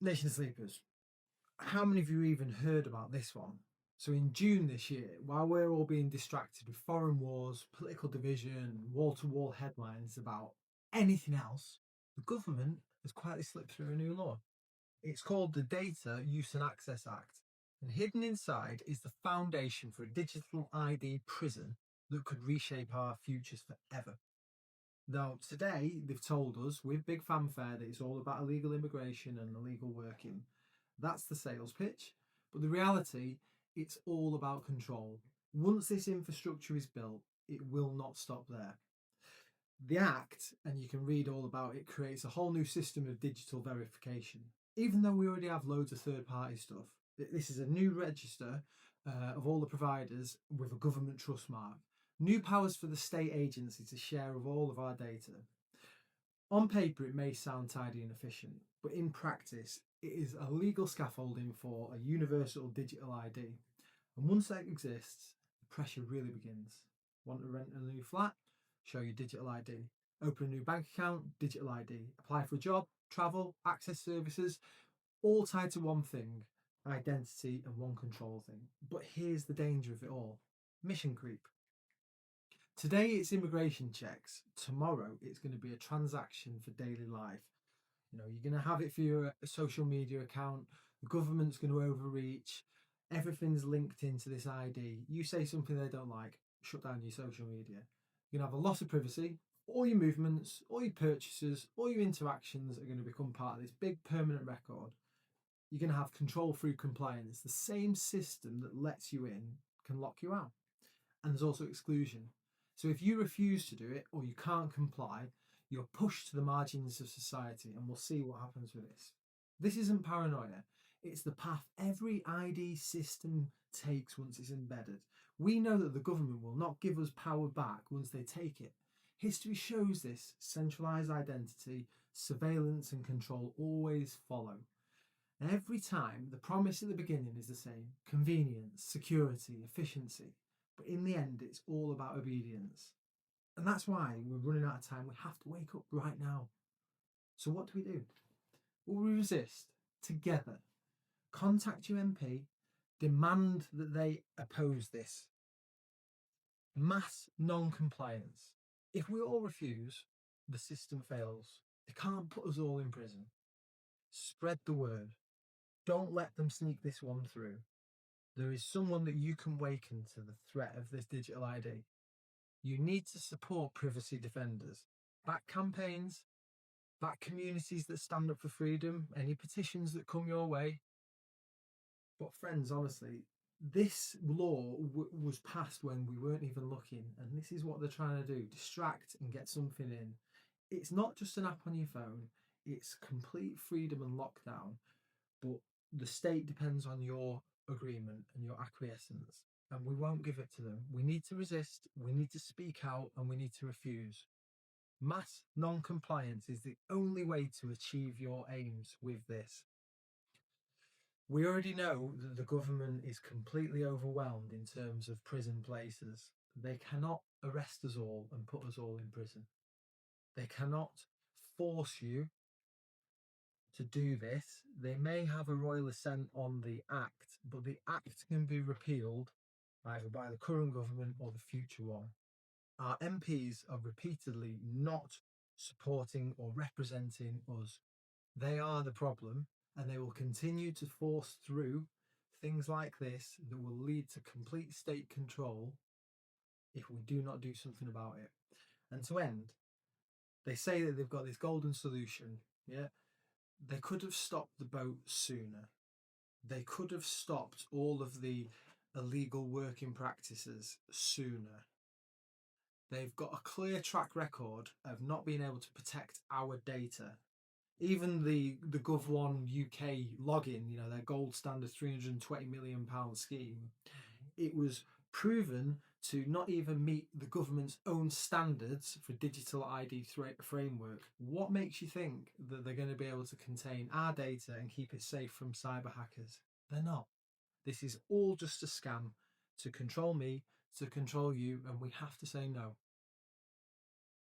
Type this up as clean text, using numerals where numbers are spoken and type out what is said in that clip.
Nation Sleepers, how many of you even heard about this one? So in June this year, while we're all being distracted with foreign wars, political division, wall-to-wall headlines about anything else, the government has quietly slipped through a new law. It's called the Data Use and Access Act, and hidden inside is the foundation for a digital ID prison that could reshape our futures forever. Now, today they've told us with big fanfare that it's all about illegal immigration and illegal working. That's the sales pitch. But the reality, it's all about control. Once this infrastructure is built, it will not stop there. The Act, and you can read all about it, creates a whole new system of digital verification. Even though we already have loads of third party stuff, this is a new register of all the providers with a government trust mark. New powers for the state agency to share of all of our data. On paper, it may sound tidy and efficient, but in practice, it is a legal scaffolding for a universal digital ID. And once that exists, the pressure really begins. Want to rent a new flat? Show your digital ID. Open a new bank account? Digital ID. Apply for a job, travel, access services, all tied to one thing, identity and one control thing. But here's the danger of it all: mission creep. Today it's immigration checks. Tomorrow it's going to be a transaction for daily life. You're going to have it for your social media account. The government's going to overreach. Everything's linked into this ID. You say something they don't like, shut down your social media. You're going to have a loss of privacy. All your movements, all your purchases, all your interactions are going to become part of this big permanent record. You're going to have control through compliance. The same system that lets you in can lock you out. And there's also exclusion. So if you refuse to do it or you can't comply, you're pushed to the margins of society, and we'll see what happens with this. This isn't paranoia. It's the path every ID system takes once it's embedded. We know that the government will not give us power back once they take it. History shows this. Centralised identity, surveillance and control always follow. And every time, the promise at the beginning is the same: convenience, security, efficiency. But in the end, it's all about obedience. And that's why we're running out of time. We have to wake up right now. So what do? Well, we resist together. Contact your MP, demand that they oppose this. Mass non-compliance. If we all refuse, the system fails. They can't put us all in prison. Spread the word. Don't let them sneak this one through. There is someone that you can waken to the threat of this digital ID. You need to support privacy defenders. Back campaigns, back communities that stand up for freedom, any petitions that come your way. But friends, honestly, this law was passed when we weren't even looking, and this is what they're trying to do: distract and get something in. It's not just an app on your phone, it's complete freedom and lockdown, but the state depends on your agreement and your acquiescence, and we won't give it to them. We need to resist, we need to speak out, and we need to refuse. Mass non-compliance is the only way to achieve your aims with this. We already know that the government is completely overwhelmed in terms of prison places. They cannot arrest us all and put us all in prison. They cannot force you to do this. They may have a royal assent on the act, but the act can be repealed either by the current government or the future one. Our MPs are repeatedly not supporting or representing us. They are the problem, and they will continue to force through things like this that will lead to complete state control if we do not do something about it. And to end, they say that they've got this golden solution. Yeah, they could have stopped the boat sooner. They could have stopped all of the illegal working practices sooner. They've got a clear track record of not being able to protect our data. Even the GovOne UK login, their gold standard £320 million scheme, it was proven to not even meet the government's own standards for digital ID framework. What makes you think that they're going to be able to contain our data and keep it safe from cyber hackers? They're not. This is all just a scam to control me, to control you, and we have to say no.